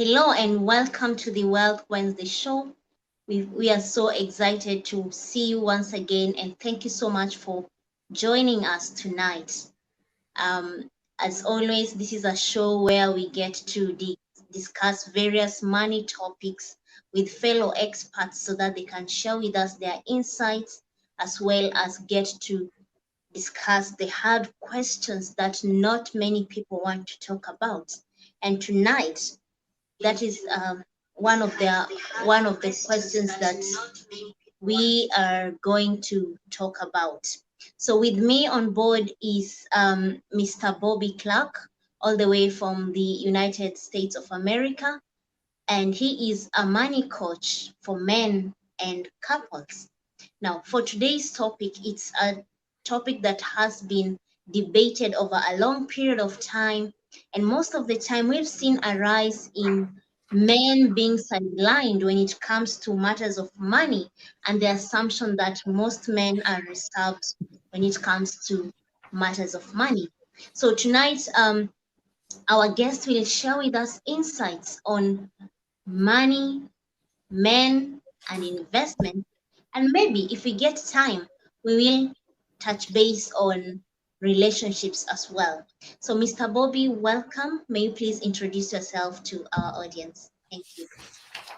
Hello and welcome to the Wealth Wednesday show. We are so excited to see you once again, and thank you so much for joining us tonight. Um, as always, this is a show where we get to discuss various money topics with fellow experts so that they can share with us their insights as well as get to discuss the hard questions that not many people want to talk about. And tonight, that is one of the questions that we are going to talk about. So with me on board is Mr. Bobby Clark, all the way from the United States of America, and he is a money coach for men and couples. Now, for today's topic, it's a topic that has been debated over a long period of time, and most of the time we've seen a rise in men being sidelined when it comes to matters of money, and the assumption that most men are reserved when it comes to matters of money. So tonight, our guest will share with us insights on money, men, and investment. And maybe if we get time, we will touch base on relationships as well. So, Mr. Bobby, welcome. May you please introduce yourself to our audience? Thank you.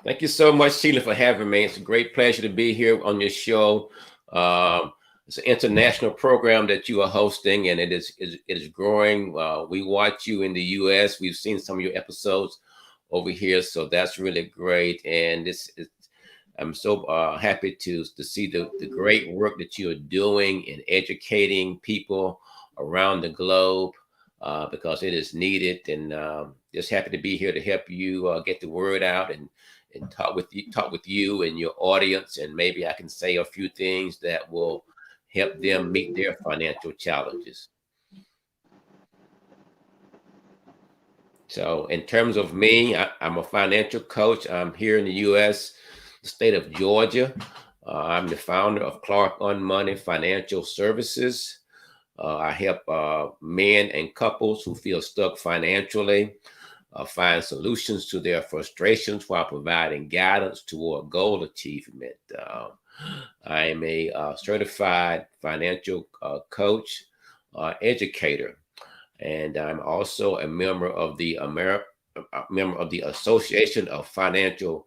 Thank you so much, Sheila, for having me. It's a great pleasure to be here on your show. It's an international program that you are hosting, and it is growing. We watch you in the U.S. We've seen some of your episodes over here, so that's really great. And I'm so happy to see the great work that you are doing in educating people around the globe because it is needed. And just happy to be here to help you get the word out and talk with you and your audience, and maybe I can say a few things that will help them meet their financial challenges. So in terms of me, I'm a financial coach. I'm here in the U.S., the state of Georgia. I'm the founder of Clark on Money Financial Services. I help men and couples who feel stuck financially find solutions to their frustrations while providing guidance toward goal achievement. I am a certified financial coach, educator, and I'm also a member of the Association of Financial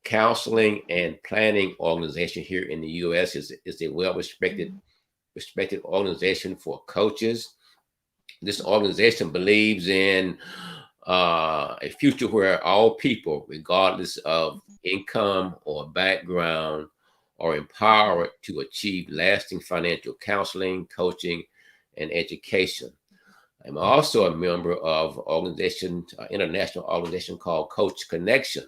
Counseling and Planning Organization here in the U.S. is a well-respected organization for coaches. This organization believes in a future where all people, regardless of income or background, are empowered to achieve lasting financial counseling, coaching, and education. I'm also a member of international organization called Coach Connection.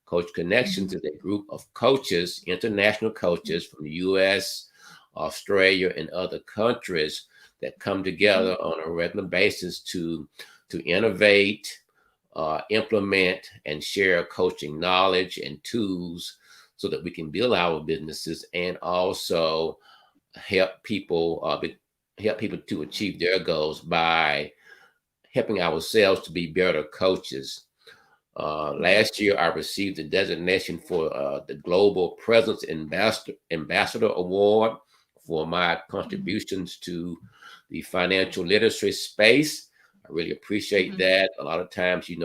Coach Connections is a group of coaches, international coaches from the U.S., Australia, and other countries that come together on a regular basis to innovate, implement, and share coaching knowledge and tools so that we can build our businesses and also help people to achieve their goals by helping ourselves to be better coaches. Last year, I received the designation for the Global Presence Ambassador Award for my contributions to the financial literacy space. I really appreciate that. A lot of times, it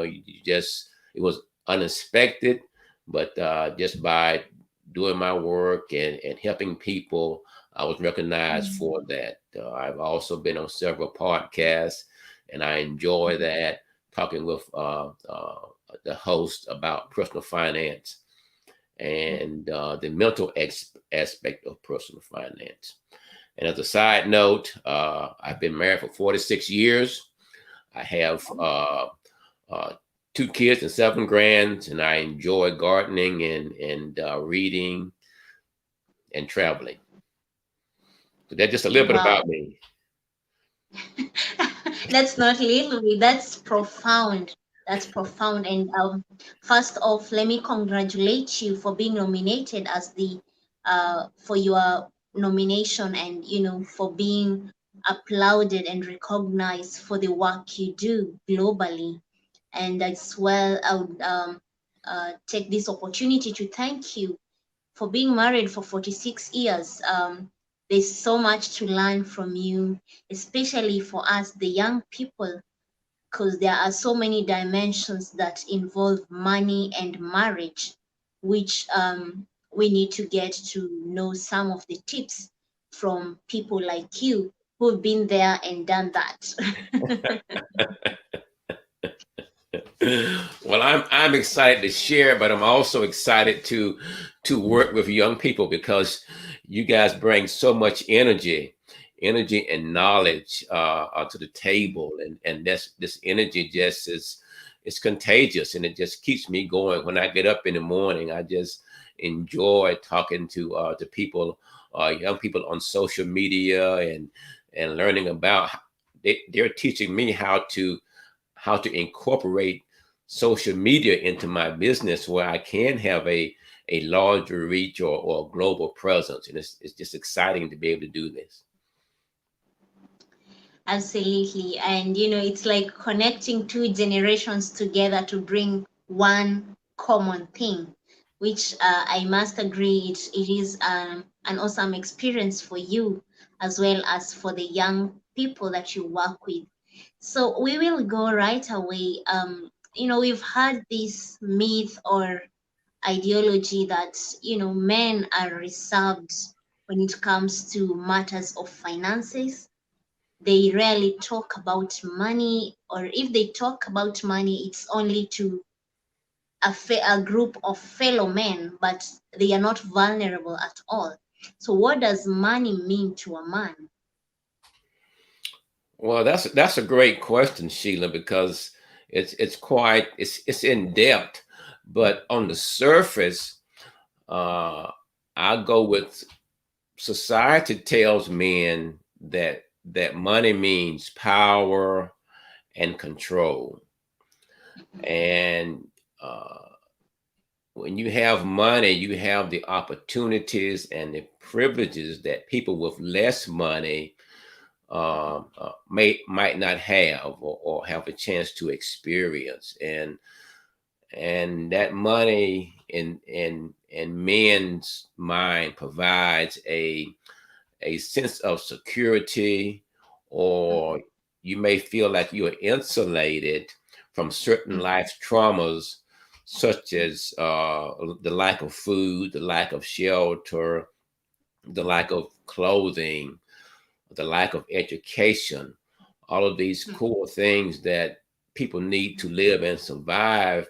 was unexpected, but just by doing my work and helping people, I was recognized for that. I've also been on several podcasts, and I enjoy that, talking with the host about personal finance and the mental aspect of personal finance. And as a side note, I've been married for 46 years. I have 2 kids and 7 grands, and I enjoy gardening and reading and traveling. So that's just a little bit about me. That's not little bit, that's profound. That's profound. And first off, let me congratulate you for being nominated as the for your nomination, and for being applauded and recognized for the work you do globally. And as well, I would take this opportunity to thank you for being married for 46 years. There's so much to learn from you, especially for us, the young people, because there are so many dimensions that involve money and marriage, which we need to get to know some of the tips from people like you who've been there and done that. Well, I'm excited to share, but I'm also excited to work with young people because you guys bring so much energy and knowledge to the table, and this energy just is it's contagious, and it just keeps me going. When I get up in the morning, I just enjoy talking to people, young people on social media, and learning about. They're teaching me how to incorporate social media into my business where I can have a larger reach or global presence. And it's just exciting to be able to do this. Absolutely. And it's like connecting two generations together to bring one common thing, which I must agree it is an awesome experience for you as well as for the young people that you work with. So we will go right away. We've had this myth or ideology that, men are reserved when it comes to matters of finances. They rarely talk about money, or if they talk about money, it's only to a group of fellow men, but they are not vulnerable at all. So, what does money mean to a man? Well, that's a great question, Sheila, because it's in depth, but on the surface, uh, I go with society tells men that money means power and control. And when you have money, you have the opportunities and the privileges that people with less money might not have or have a chance to experience. And that money in men's mind provides a sense of security, or you may feel like you are insulated from certain life traumas, such as the lack of food, the lack of shelter, the lack of clothing, the lack of education, all of these core things that people need to live and survive.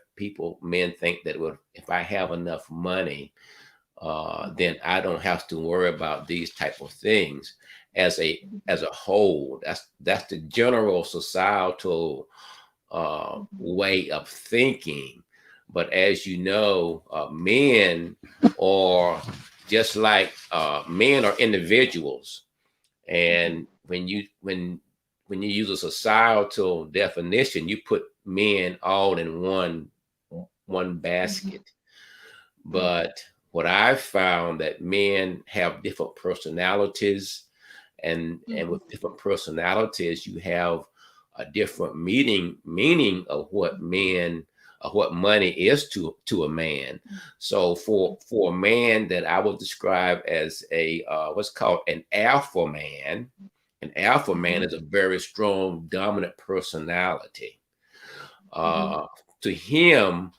Men think that, well, if I have enough money, then I don't have to worry about these type of things. As a whole, that's the general societal way of thinking. But as you know, men are just like men are individuals, and when you use a societal definition, you put men all in one basket. But what I've found that men have different personalities, and with different personalities, you have a different meaning of what money is to a man. So for a man that I would describe as a what's called an alpha man is a very strong, dominant personality. Uh, to him,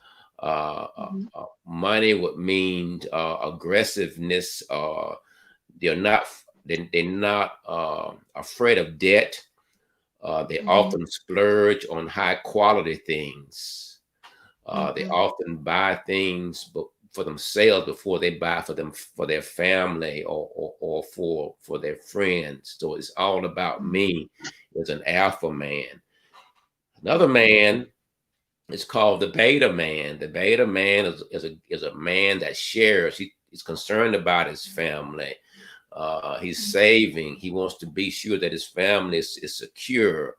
money would mean aggressiveness. They're not afraid of debt. They often splurge on high quality things. They often buy things for themselves before they buy for their family or for their friends. So it's all about me as an alpha man. Another man is called the beta man. The beta man is a man that shares. He's concerned about his family. He's saving. He wants to be sure that his family is secure.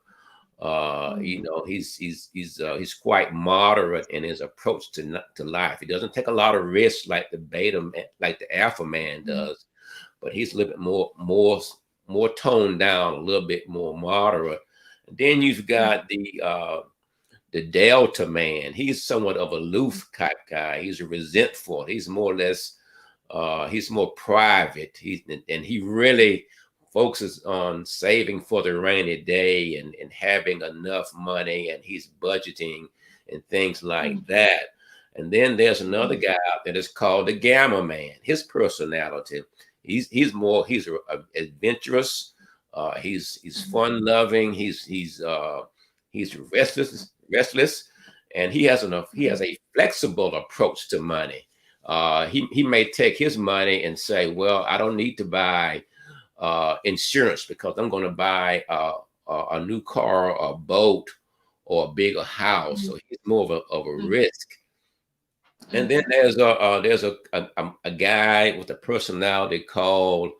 He's quite moderate in his approach to life. He doesn't take a lot of risks like the beta man, like the alpha man does, but he's a little bit more toned down, a little bit more moderate. And then you've got the Delta man. He's somewhat of a aloof type guy. He's resentful. He's more or less, he's more private. And he really focuses on saving for the rainy day and having enough money, and he's budgeting and things like that. And then there's another guy out there that's called the Gamma Man. His personality, he's adventurous. He's fun loving. He's restless, and he has a flexible approach to money. He may take his money and say, well, I don't need to buy insurance because I'm going to buy a new car, or a boat, or a bigger house. So he's more of a risk. And then there's a guy with a personality called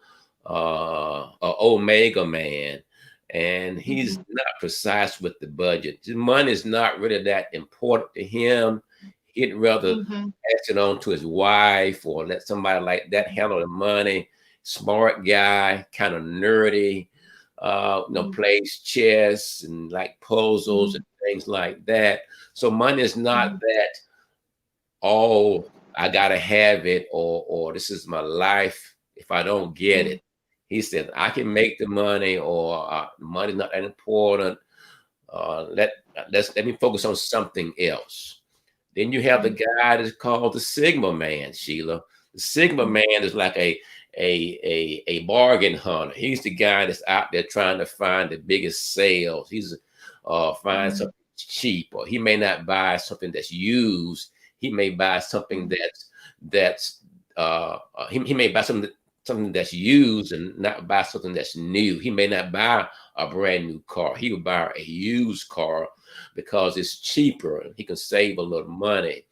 a Omega Man, and he's not precise with the budget. The money is not really that important to him. He'd rather pass it on to his wife or let somebody like that handle the money. Smart guy, kind of nerdy, plays chess and like puzzles and things like that. So money is not that, oh, I gotta have it, or this is my life if I don't get it. He said, I can make the money, or money's not that important. Let me focus on something else. Then you have the guy that's called the Sigma Man, Sheila. The Sigma Man is like a bargain hunter. He's the guy that's out there trying to find the biggest sales. He's find something cheap, or he may not buy something that's used. He may buy something he may buy something that's used and not buy something that's new. He may not buy a brand new car. He will buy a used car because it's cheaper and he can save a little money.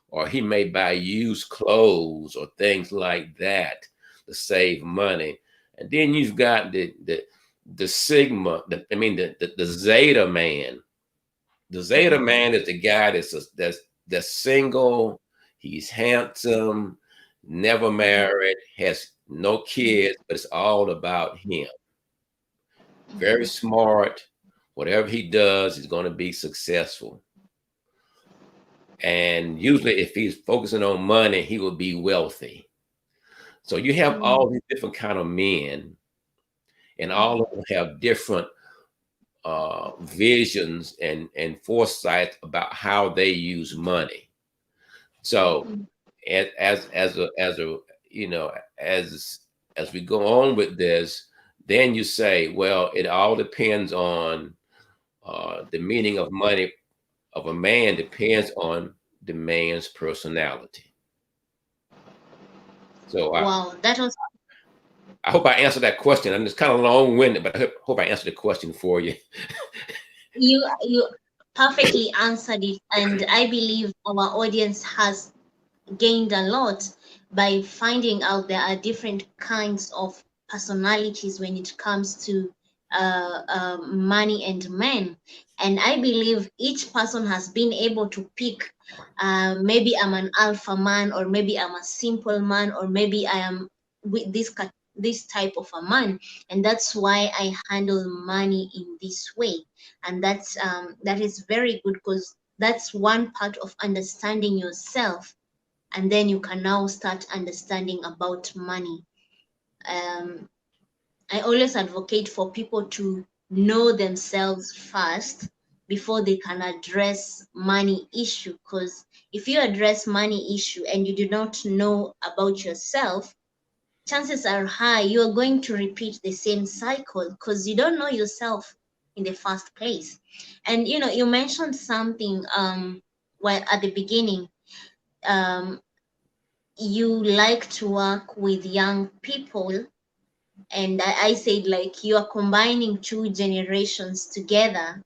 Or he may buy used clothes or things like that to save money. And then you've got the Sigma, the Zeta Man. The Zeta Man is the guy that's single. He's handsome, never married, has no kids, but it's all about him. Very smart. Whatever he does, he's going to be successful. And usually, if he's focusing on money, he will be wealthy. So you have all these different kind of men, and all of them have different visions and foresight about how they use money. So as we go on with this, then you say, well, it all depends on the meaning of money of a man depends on the man's personality. So Wow, that was I hope I answered that question. I'm just kind of long-winded, but I hope I answered the question for you. you perfectly answered it, and I believe our audience has gained a lot by finding out there are different kinds of personalities when it comes to money and men. And I believe each person has been able to pick, maybe I'm an alpha man, or maybe I'm a simple man, or maybe I am with this type of a man, and that's why I handle money in this way. And that is very good, because that's one part of understanding yourself, and then you can now start understanding about money. um, I always advocate for people to know themselves first before they can address money issue, because if you address money issue and you do not know about yourself, chances are high you are going to repeat the same cycle because you don't know yourself in the first place. And you mentioned something, well, at the beginning, um, you like to work with young people, and I said, like, you are combining two generations together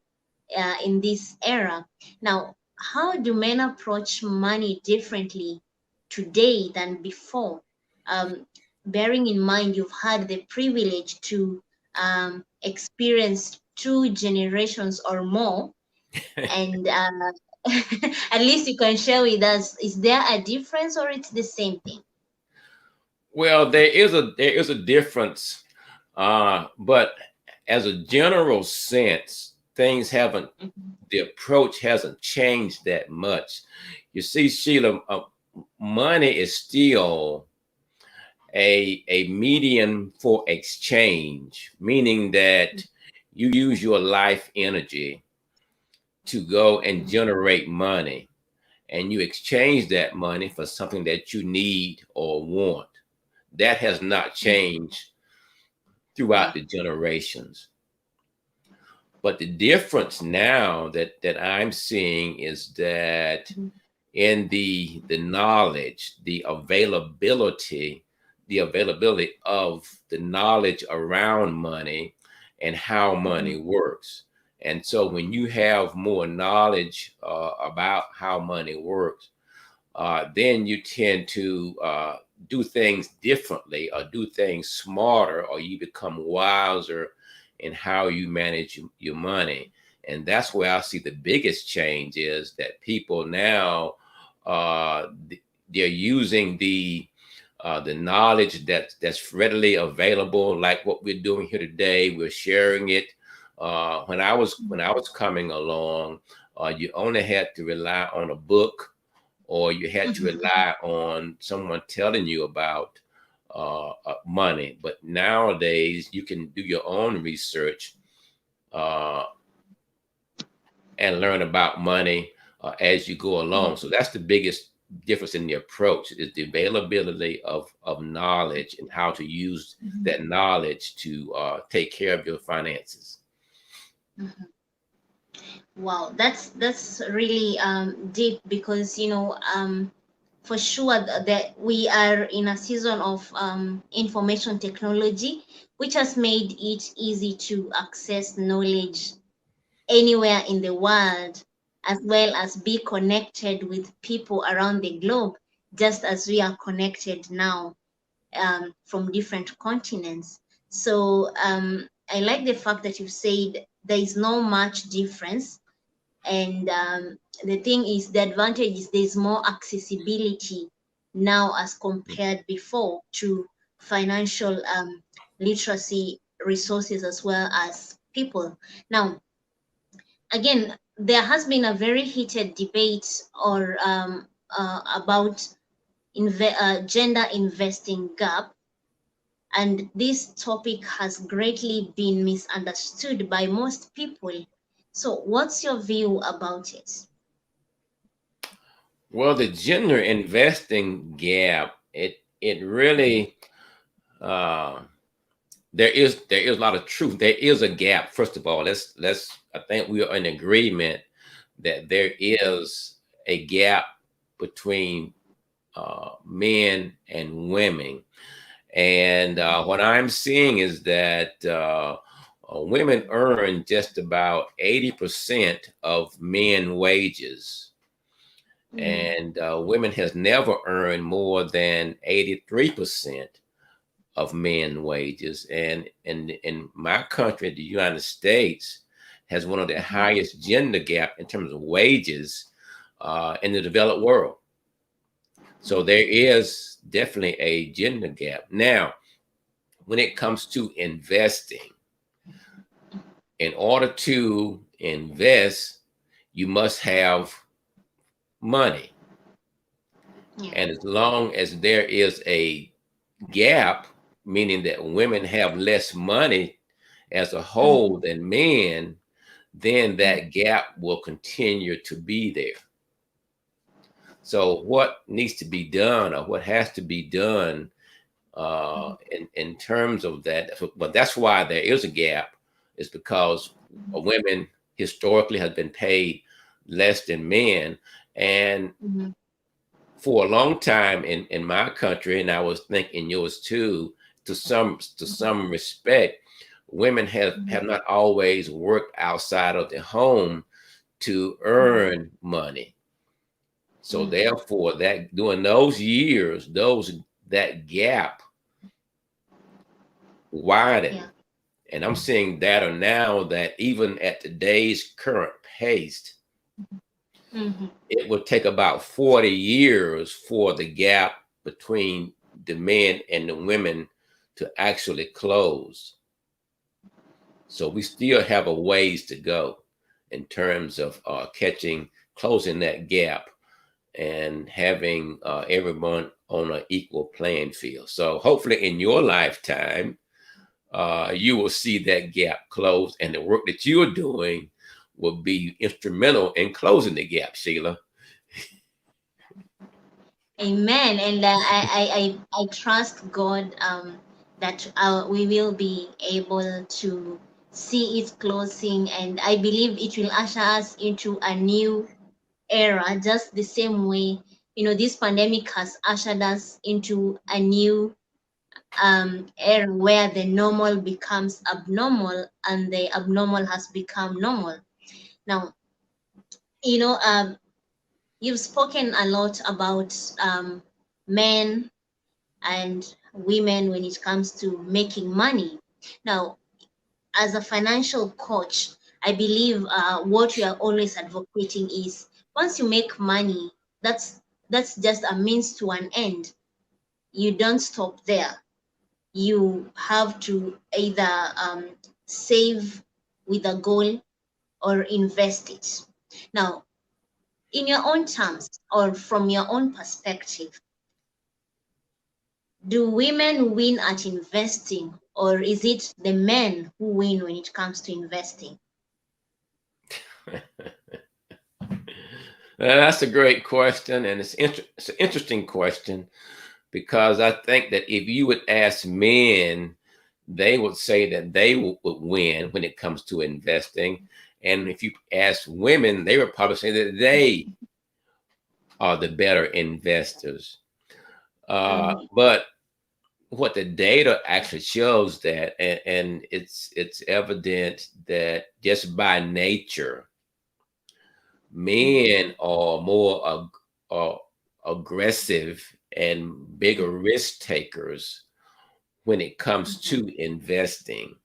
in this era. Now, how do men approach money differently today than before? Um, Bearing in mind you've had the privilege to experience two generations or more, and at least you can share with us, is there a difference or it's the same thing? Well, there is a difference, but as a general sense, things haven't, the approach hasn't changed that much. You see, Sheila, money is still a medium for exchange, meaning that you use your life energy to go and generate money, and you exchange that money for something that you need or want. That has not changed throughout Yeah. the generations. But the difference now that I'm seeing is that in the knowledge, the availability of the knowledge around money and how money works. And so when you have more knowledge about how money works, then you tend to do things differently or do things smarter, or you become wiser in how you manage your money. And that's where I see the biggest change is that people now they're using the knowledge that's readily available, like what we're doing here today. We're sharing it. When I was coming along, you only had to rely on a book, or you had to rely on someone telling you about money. But nowadays, you can do your own research uh, and learn about money as you go along. So that's the biggest difference in the approach is the availability of knowledge and how to use that knowledge to take care of your finances. Wow, that's really deep, because for sure that we are in a season of information technology, which has made it easy to access knowledge anywhere in the world, as well as be connected with people around the globe, just as we are connected now from different continents. So I like the fact that you said there is no much difference. And the thing is, the advantage is there's more accessibility now as compared before to financial literacy resources as well as people. Now, again, there has been a very heated debate or about gender investing gap, and this topic has greatly been misunderstood by most people. So, what's your view about it? Well, the gender investing gap, it really uh, there is a lot of truth. There is a gap. First of all, let's I think we are in agreement that there is a gap between men and women. And what I'm seeing is that women earn just about 80% of men wages, Mhm, and women has never earned more than 83% of men wages. And in my country, the United States, has one of the mhm, highest gender gap in terms of wages in the developed world. So there is definitely a gender gap. Now, when it comes to investing, in order to invest, you must have money. yeah. And as long as there is a gap, meaning that women have less money as a whole Mhm, than men, then mhm, that gap will continue to be there. So, what needs to be done, or what has to be done in terms of that? But that's why there is a gap, is because women historically have been paid less than men. And mhm, for a long time in my country, and I was thinking yours too, to some respect, women have mhm, not always worked outside of the home to mhm, earn money. So mhm. therefore, that during those years, that gap widened. Yeah. And I'm seeing data now that even at today's current pace, Mhm, it would take about 40 years for the gap between the men and the women to actually close. So we still have a ways to go. in terms of closing that gap and having everyone on an equal playing field. So hopefully in your lifetime, you will see that gap close, and the work that you're doing will be instrumental in closing the gap, Sheila. Amen. And I trust God that we will be able to see it closing, and I believe it will usher us into a new era, just the same way, this pandemic has ushered us into a new era where the normal becomes abnormal and the abnormal has become normal. Now, you know, um, you've spoken a lot about men and women when it comes to making money. Now, as a financial coach, I believe what we are always advocating is once you make money, that's just a means to an end. You don't stop there. You have to either save with a goal or invest it. Now, in your own terms or from your own perspective, do women win at investing, or is it the men who win when it comes to investing? That's a great question, and it's an interesting question because I think that if you would ask men, they would say that they would win when it comes to investing. And if you ask women, they would probably say that they are the better investors. Mm, But what the data actually shows that, and it's evident that just by nature, men are more aggressive and bigger risk takers when it comes mhm, to investing.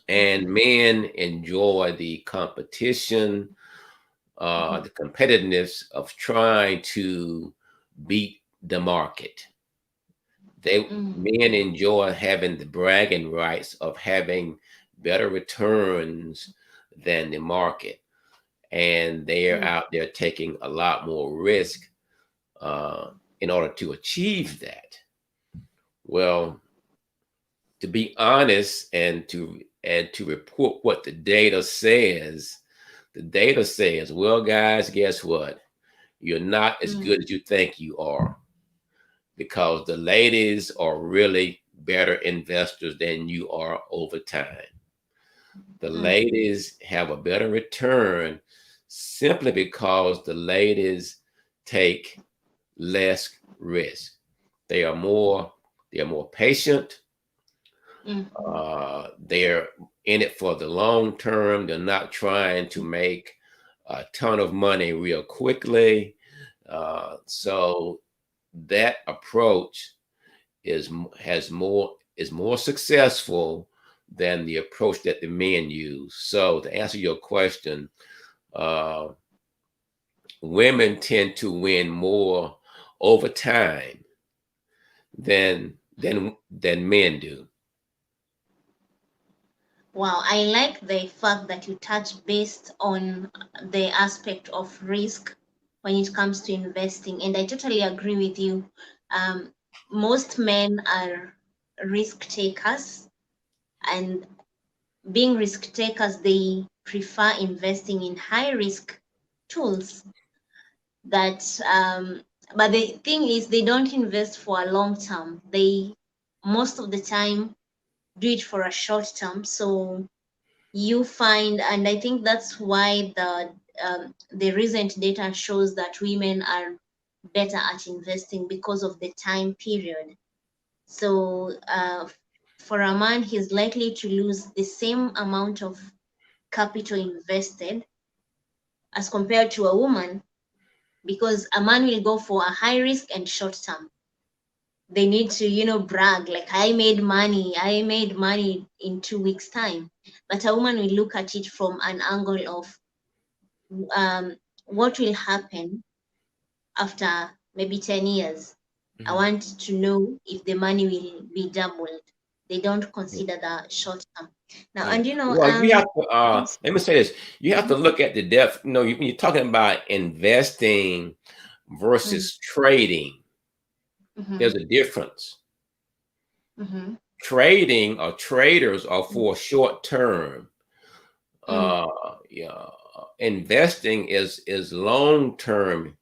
And mhm, men enjoy the competition, mhm, the competitiveness of trying to beat the market. mm, Men enjoy having the bragging rights of having better returns than the market, and they're mm, out there taking a lot more risk in order to achieve that. Well, to be honest and to report what the data says, well, guys, guess what? You're not as mm, good as you think you are because the ladies are really better investors than you are over time. The mm, ladies have a better return simply because the ladies take less risk. They are more they are more patient. mm, They're in it for the long term. They're not trying to make a ton of money real quickly. So that approach is more successful than the approach that the men use. So to answer your question, uh, women tend to win more over time than men do. Wow, I like the fact that you touch based on the aspect of risk when it comes to investing, and I totally agree with you. Um, Most men are risk takers, and being risk takers, they prefer investing in high risk tools that but the thing is they don't invest for a long term. They most of the time do it for a short term. So you find, and I think that's why the recent data shows that women are better at investing because of the time period. So for a man, he's likely to lose the same amount of capital invested as compared to a woman, because a man will go for a high risk and short term. They need to, brag like I made money in 2 weeks time. But a woman will look at it from an angle of um, what will happen after maybe 10 years. I Mhm. want to know if the money will be doubled. They don't consider the short term. Now, Yeah. and Well, you have to, it's, let me say this. You have to mhm, look at the depth. You're talking about investing mm, versus trading. mhm, There's a difference. mhm, Trading or traders are mm, for short term. mm, Uh, yeah, investing is long term.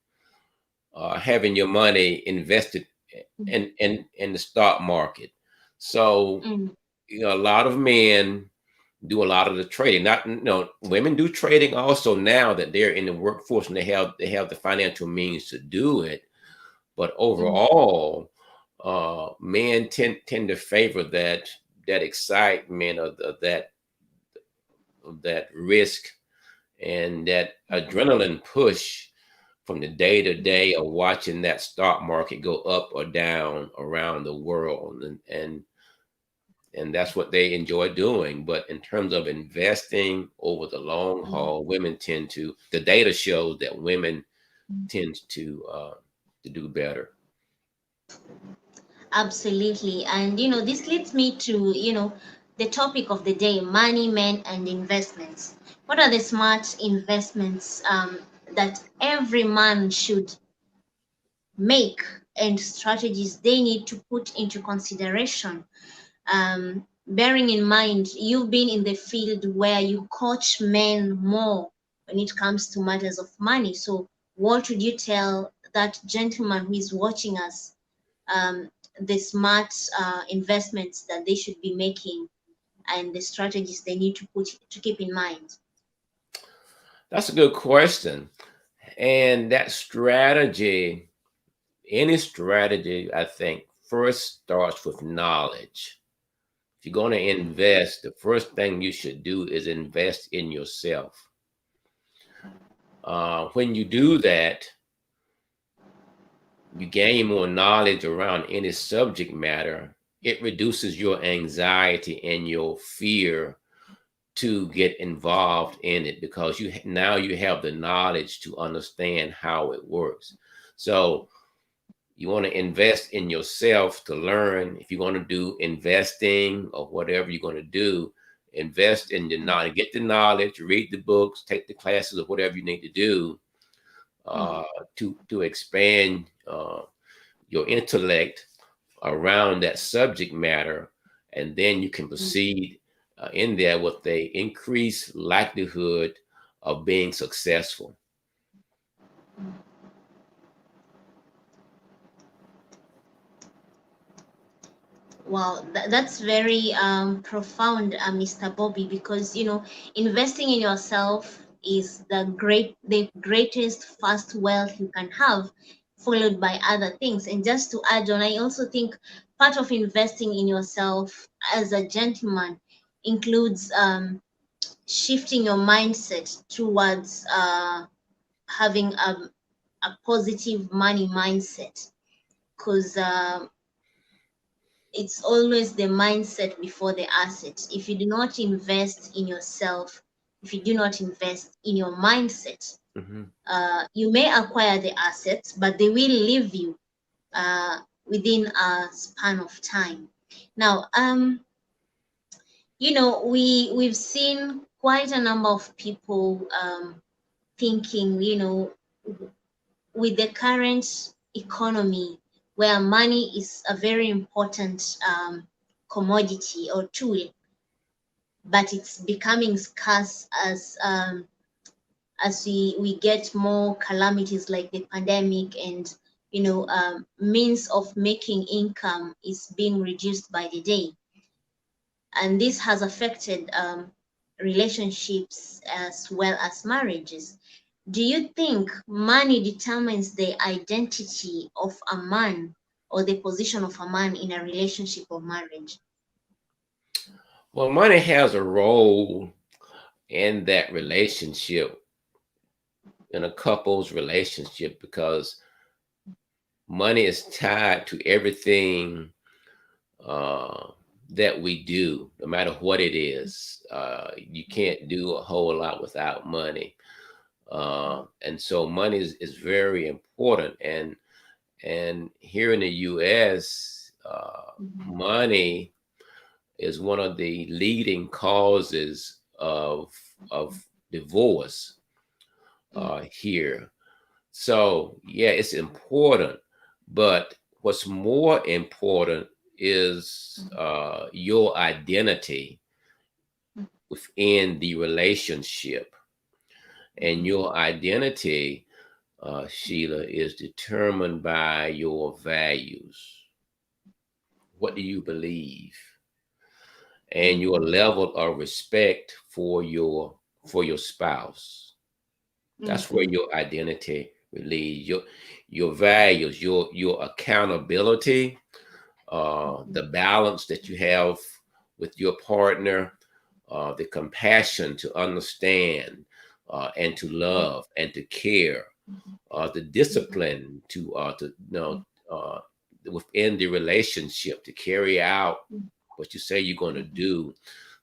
Having your money invested mm, in the stock market. So mm, a lot of men do a lot of the trading. Not women do trading also now that they're in the workforce and they have the financial means to do it. But mm, overall, men tend to favor that excitement of that risk and that adrenaline push from the day to mm. day of watching that stock market go up or down around the world, and that's what they enjoy doing. But in terms of investing over the long Mm, haul, women tend to. The data shows that women mm. tend to do better. Absolutely. And this leads me to, the topic of the day, money, men, and investments. What are the smart investments that every man should make, and strategies they need to put into consideration? Bearing in mind, you've been in the field where you coach men more when it comes to matters of money. So, what would you tell that gentleman who is watching us, um, the smart investments that they should be making and the strategies they need to put to keep in mind? That's a good question. And that strategy, any strategy, I think, first starts with knowledge. If you're going to invest, the first thing you should do is invest in yourself. When you do that, you gain more knowledge around any subject matter. It reduces your anxiety and your fear to get involved in it because now you have the knowledge to understand how it works. So you want to invest in yourself to learn. If you're going to do investing or whatever you're going to do, invest in the knowledge, get the knowledge, read the books, take the classes or whatever you need to do Mm, uh, to expand your intellect around that subject matter, and then you can mm, proceed in there with a increased likelihood of being successful. mm. Wow, that's very profound, Mr. Bobby, because investing in yourself is the greatest first wealth you can have, followed by other things. And just to add on, I also think part of investing in yourself as a gentleman includes shifting your mindset towards having a positive money mindset, because it's always the mindset before the asset. If you do not invest in yourself, if you do not invest in your mindset, Mhm. you may acquire the assets, but they will leave you uh, within a span of time. Now, we've seen quite a number of people thinking, with the current economy, where money is a very important commodity or tool, but it's becoming scarce as we get more calamities like the pandemic, and means of making income is being reduced by the day, and this has affected relationships as well as marriages. Do you think money determines the identity of a man, or the position of a man in a relationship or marriage? Well, money has a role in that relationship, in a couple's relationship, because money is tied to everything uh, that we do, no matter what it is. You can't do a whole lot without money. And so money is very important. And here in the U.S., Mhm, money is one of the leading causes of divorce here. So yeah, it's important, but what's more important is your identity within the relationship, and your identity, Sheila, is determined by your values. What do you believe? And your level of respect for your spouse. That's where your identity really your values, your accountability, the balance that you have with your partner, the compassion to understand and to love and to care, the discipline to within the relationship to carry out what you say you're going to do,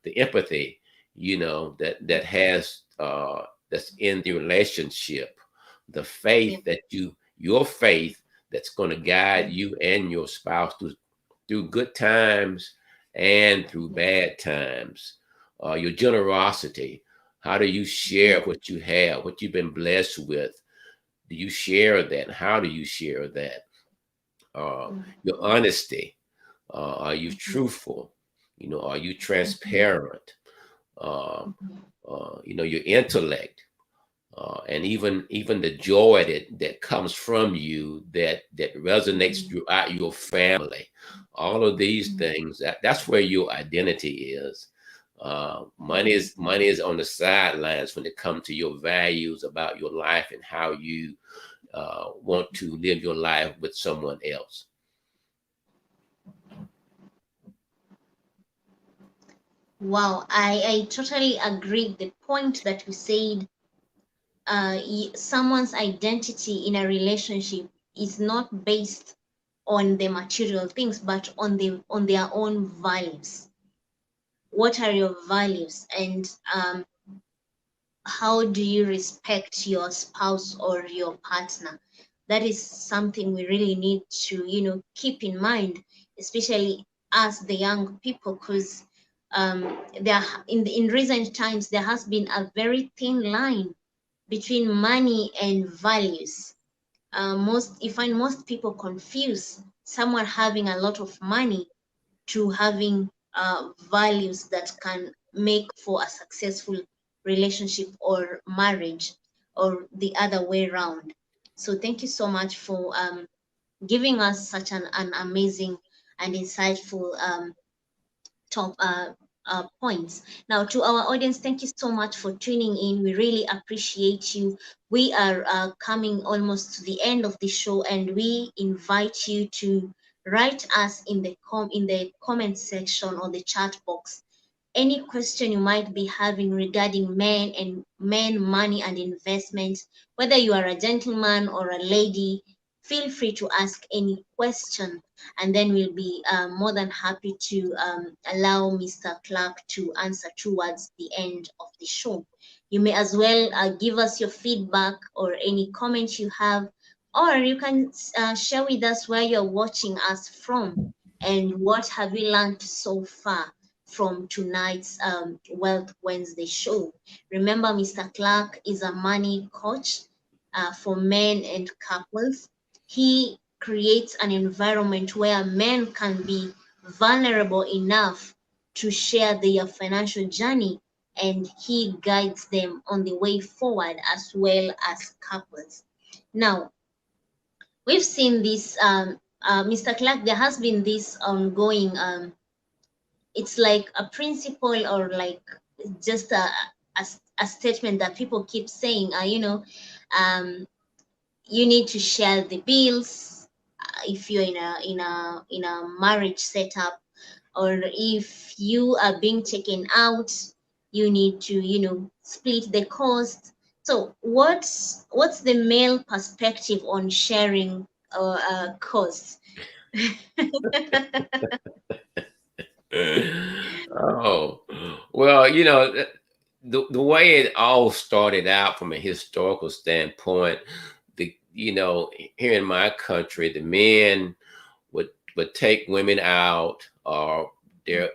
the empathy, that has that's in the relationship, the faith that your faith that's going to guide you and your spouse through good times and through bad times. Your generosity. How do you share what you have, what you've been blessed with? Do you share that? How do you share that? Your honesty. Are you truthful? Are you transparent? Uh, your intellect, and even the joy that comes from you that resonates throughout your family. All of these things. That's where your identity is. Money is on the sidelines when it comes to your values about your life and how you want to live your life with someone else. Wow, I totally agree. The point that you said, someone's identity in a relationship is not based on the material things, but on their own values. What are your values, and how do you respect your spouse or your partner? That is something we really need to, keep in mind, especially as the young people, because there in recent times there has been a very thin line between money and values. Most You find most people confuse someone having a lot of money to having values that can make for a successful relationship or marriage, or the other way around. So thank you so much for giving us such an amazing and insightful top points. Now, to our audience, thank you so much for tuning in. We really appreciate you. We are coming almost to the end of the show, and we invite you to write us in the comment section or the chat box any question you might be having regarding men, money, and investment. Whether you are a gentleman or a lady, feel free to ask any question, and then we'll be more than happy to allow Mr. Clark to answer towards the end of the show. You may as well give us your feedback or any comment you have, or you can share with us where you're watching us from and what have you learned so far from tonight's Wealth Wednesday show. Remember, Mr. Clark is a money coach for men and couples. He creates an environment where men can be vulnerable enough to share their financial journey, and he guides them on the way forward as well as couples. Now, we've seen this, Mr. Clark, there has been this ongoing it's like a principle, or like just a statement that people keep saying, um, you need to share the bills if you're in a marriage setup, or if you are being taken out, you need to split the cost. So what's the male perspective on sharing costs? Oh, well, the way it all started out from a historical standpoint, here in my country, the men would take women out, or their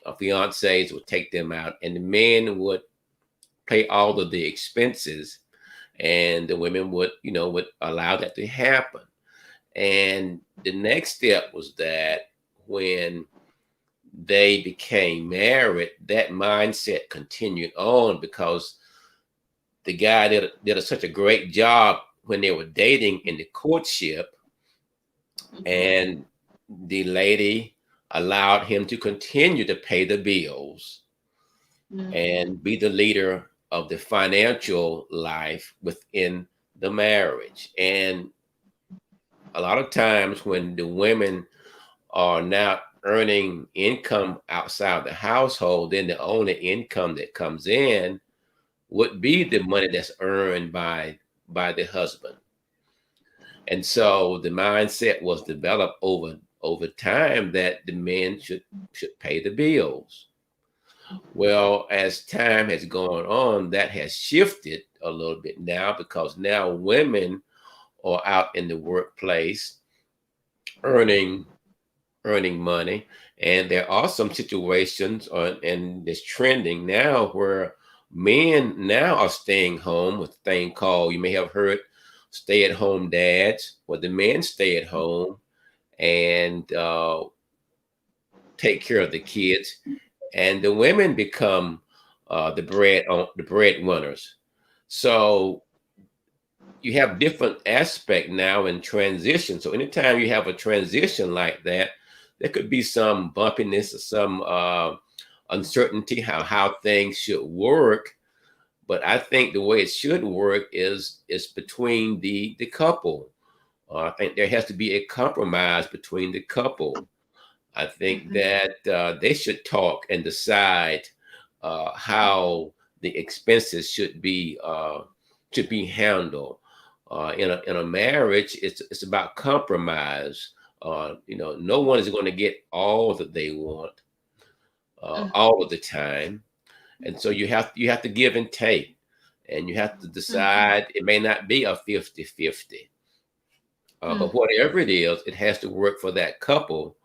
fiancés would take them out, and the men would pay all of the expenses, and the women would, would allow that to happen. And the next step was that when they became married, that mindset continued on because the guy did such a great job when they were dating in the courtship, and the lady allowed him to continue to pay the bills and be the leader of the financial life within the marriage. And a lot of times when the women are now earning income outside the household, then the only income that comes in would be the money that's earned by the husband. And so the mindset was developed over time that the men should pay the bills. Well, as time has gone on, that has shifted a little bit now because now women are out in the workplace earning money, and there are some situations and it's trending now where men now are staying home with a thing called, you may have heard, stay-at-home dads, where the men stay at home and take care of the kids, and the women become the breadwinners. So you have different aspect now in transition. So anytime you have a transition like that, there could be some bumpiness or some uncertainty how things should work. But I think the way it should work is between the couple. I think there has to be a compromise between the couple. I think that they should talk and decide how the expenses should be handled. In a marriage, it's about compromise. No one is going to get all that they want all of the time, and so you have to give and take, and you have to decide. It may not be a 50-50, but whatever it is, it has to work for that couple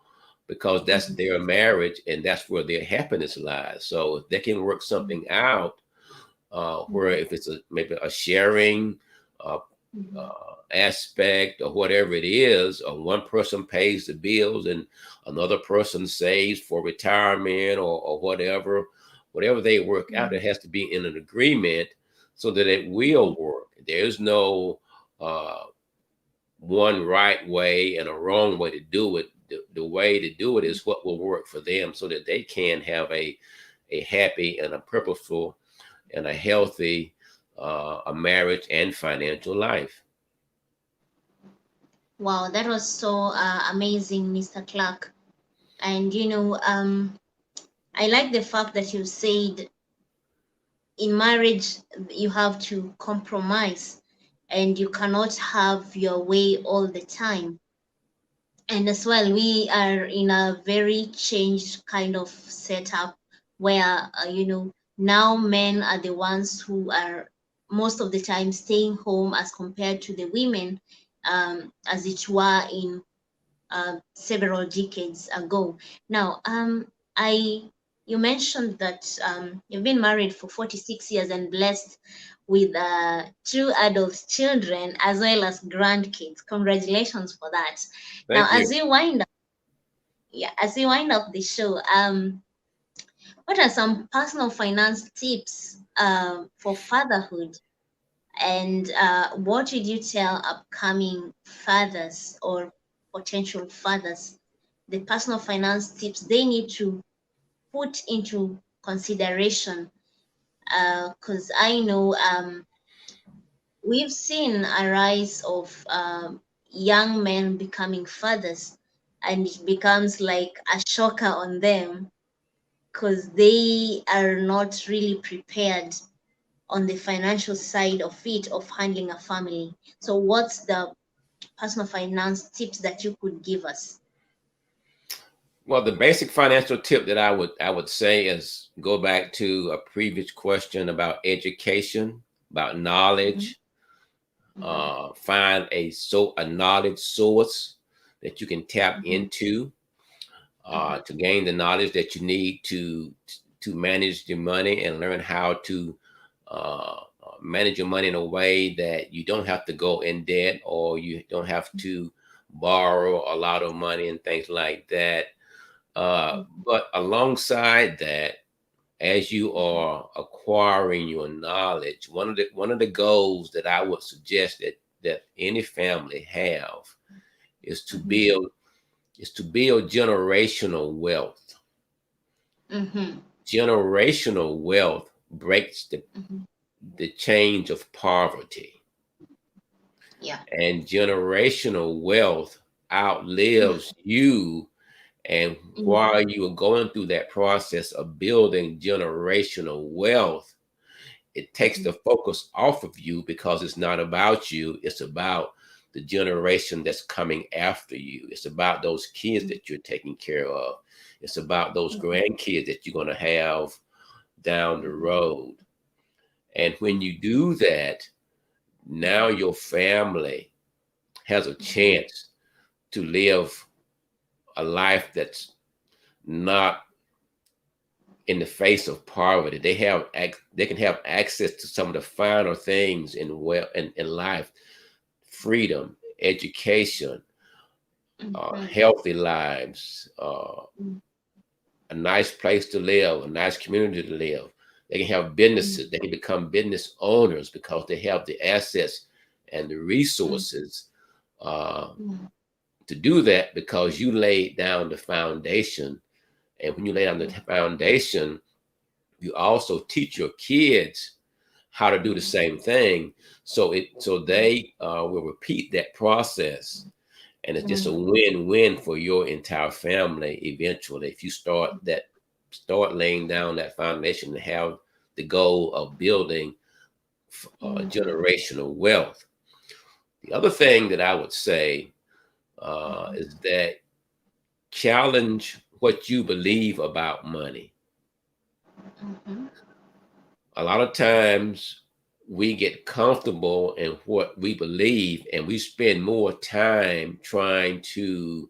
because that's their marriage and that's where their happiness lies. So if they can work something out, where if it's maybe a sharing aspect or whatever it is, or one person pays the bills and another person saves for retirement or whatever they work out, it has to be in an agreement so that it will work. There's no one right way and a wrong way to do it. The way to do it is what will work for them so that they can have a happy and a purposeful and a healthy a marriage and financial life. Wow, that was so amazing, Mr. Clark. And I like the fact that you said in marriage you have to compromise and you cannot have your way all the time. And as well, we are in a very changed kind of setup where, now men are the ones who are most of the time staying home as compared to the women, as it were in several decades ago. Now, I you mentioned that you've been married for 46 years and blessed with two adult children as well as grandkids. Congratulations for that. Now, Thank you. as we wind up the show, what are some personal finance tips for fatherhood? And what would you tell upcoming fathers or potential fathers, the personal finance tips they need to put into consideration? Because I know we've seen a rise of young men becoming fathers, and it becomes like a shocker on them because they are not really prepared on the financial side of it, of handling a family. So what's the personal finance tips that you could give us? Well, the basic financial tip that I would say is go back to a previous question about education, about Mhm, knowledge. mhm, Find a knowledge source that you can tap mhm, into. mhm, to gain the knowledge that you need to manage your money and learn how to manage your money in a way that you don't have to go in debt or you don't have to borrow a lot of money and things like that. But alongside that, as you are acquiring your knowledge, one of the goals that I would suggest that any family have is to mhm, build is to build generational wealth. mhm, Generational wealth breaks mhm. the chains of poverty, Yeah. and generational wealth Mm, outlives you. And mm, while you are going through that process of building generational wealth, it takes mhm, the focus off of you because it's not about you. It's about the generation that's coming after you. It's about those kids mm, that you're taking care of. It's about those mhm, grandkids that you're going to have down the mhm, road. And when mm, you do that, now mhm, your family has a mhm, chance to live a life that's not in the face of poverty. They can have access to some of the finer things in life: freedom, education, mhm, healthy lives, mm, a nice place to live, a nice community to live. They can have mm, businesses. They can become business owners because they have the assets and the mm, resources uh, mm, to do that because you laid down the foundation. And when you lay down the mm, foundation, you also teach your kids how to do the mhm, same thing. So they will repeat that process, and it's just a mm, win-win for your entire family eventually if you start laying down that foundation and have the goal of building mhm, generational wealth. The other thing that I would say mhm, is that challenge what you believe about money. mhm, A lot of times we get comfortable in what we believe and we spend more time trying to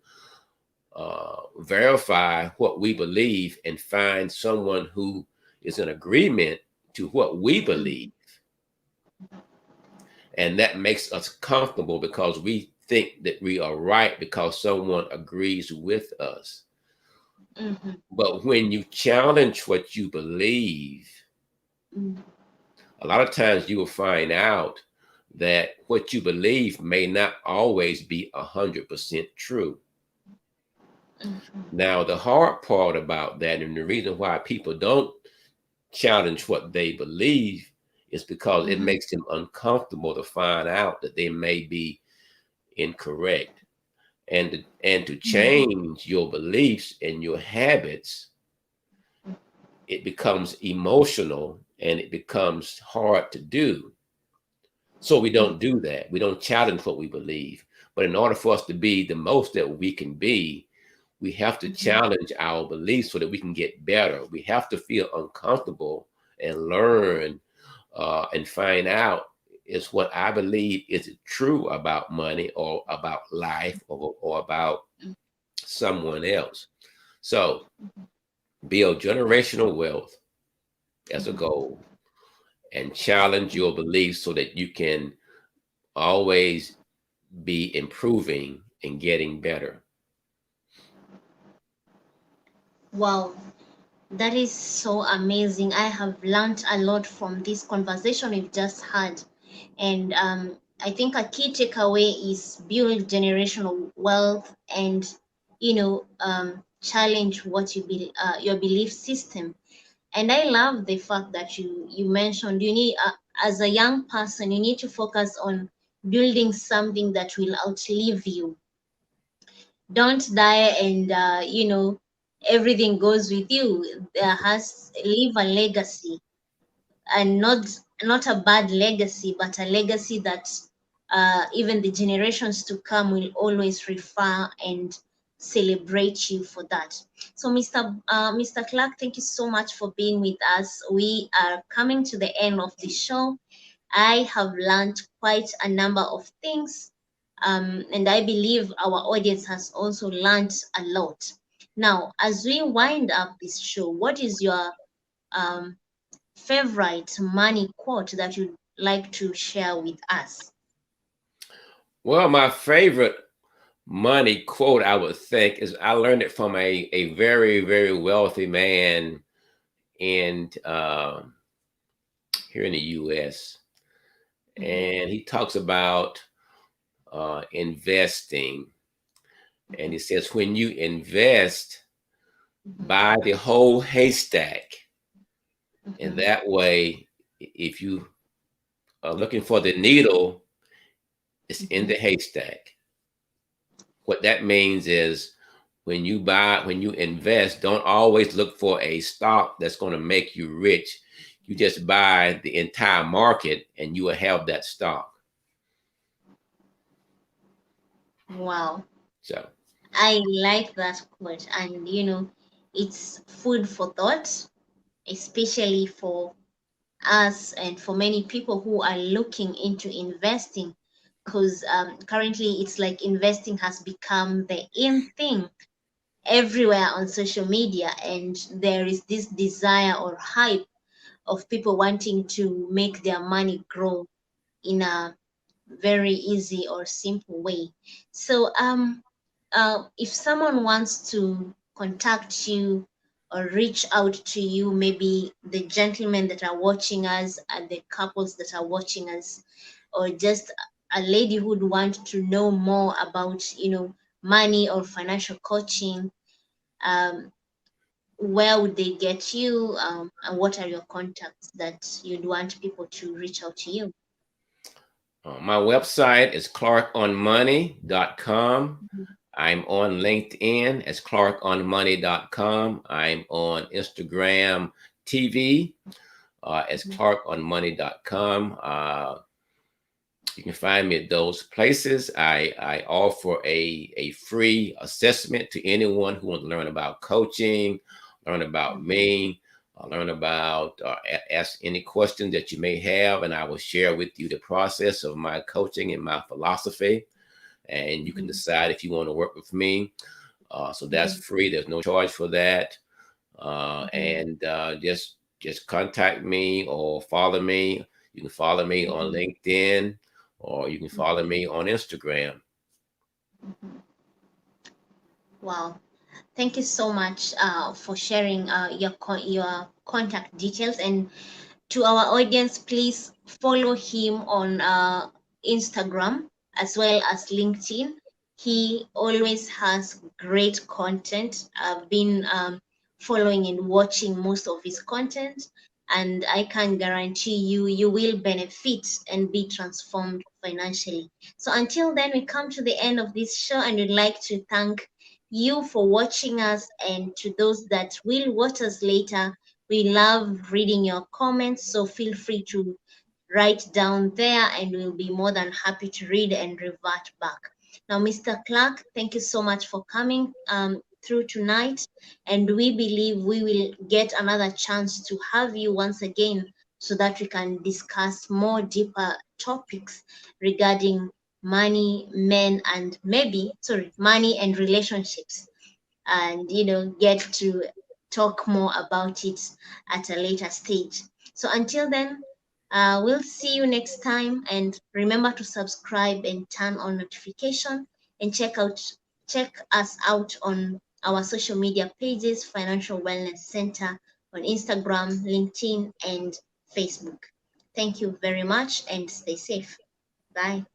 verify what we believe and find someone who is in agreement to what we believe. mhm, And that makes us comfortable because we think that we are right because someone agrees with us. mhm, But when you challenge what you believe, mm, a lot of times you will find out that what you believe may not always be 100% true. mhm, Now, the hard part about that, and the reason why people don't challenge what they believe, is because it mhm, makes them uncomfortable to find out that they may be incorrect. And to mhm, change your beliefs and your habits, it becomes emotional and it becomes hard to do. So we mm, don't do that. We don't challenge what we believe. But in order for us to be the most that we can be, we have to mhm, challenge our beliefs so that we can get better. We have to feel uncomfortable and learn and find out, is what I believe, is it true about money or about life or about mm, someone else? So build generational wealth as a mhm. goal and challenge your beliefs so that you can always be improving and getting better. Wow, that is so amazing. I have learned a lot from this conversation we've just had. And I think a key takeaway is build generational wealth and, challenge what your belief system. And I love the fact that you mentioned you need, as a young person, you need to focus on building something that will outlive you. Don't die and everything goes with you. There has leave a legacy, and not a bad legacy, but a legacy that even the generations to come will always refer and celebrate you for that. So, Mr. Clark, thank you so much for being with us. We are coming to the end of the show. I have learned quite a number of things, and I believe our audience has also learned a lot. Now, as we wind up this show, what is your um, favorite money quote that you'd like to share with us? Well, my favorite money quote, I would think, is I learned it from a very, very wealthy man in here in the U.S. Mhm, And he talks about investing. And mhm, he says, when you invest, mhm, buy the whole haystack. And mhm. that way, if you are looking for the needle, it's in Mhm. the haystack. What that means is when you invest, don't always look for a stock that's going to make you rich. You just buy the entire market and you will have that stock. Wow, So, I like that quote, and it's food for thought, especially for us and for many people who are looking into investing, because currently it's like investing has become the in thing everywhere on social media, and there is this desire or hype of people wanting to make their money grow in a very easy or simple way. So, if someone wants to contact you or reach out to you, maybe the gentlemen that are watching us and the couples that are watching us, or just a lady who would want to know more about, money or financial coaching, um, where would they get you? And what are your contacts that you'd want people to reach out to you? my website is clarkonmoney.com. I'm on LinkedIn as clarkonmoney.com. I'm on Instagram TV as Mhm, clarkonmoney.com. You can find me at those places. I offer a free assessment to anyone who wants to learn about coaching, learn about mhm, me, learn about, ask any questions that you may have, and I will share with you the process of my coaching and my philosophy. And you can mhm, decide if you want to work with me. So that's mhm, free. There's no charge for that. mhm, And just contact me or follow me. You can follow me on mhm, LinkedIn or you can follow mhm, me on Instagram. mhm. Wow. Thank you so much for sharing your contact details. And to our audience, please follow him on Instagram as well as LinkedIn. He always has great content. I've been following and watching most of his content, and I can guarantee you will benefit and be transformed financially. So until then, we come to the end of this show, and we'd like to thank you for watching us, and to those that will watch us later. We love reading your comments, so feel free to write down there, and we'll be more than happy to read and revert back. Now, Mr. Clark, thank you so much for coming through tonight, and we believe we will get another chance to have you once again so that we can discuss more deeper topics regarding money, men, and money and relationships, and get to talk more about it at a later stage. So until then, we'll see you next time, and remember to subscribe and turn on notification, and check us out on our social media pages: Financial Wellness Center on Instagram, LinkedIn, and Facebook. Thank you very much, and stay safe. Bye.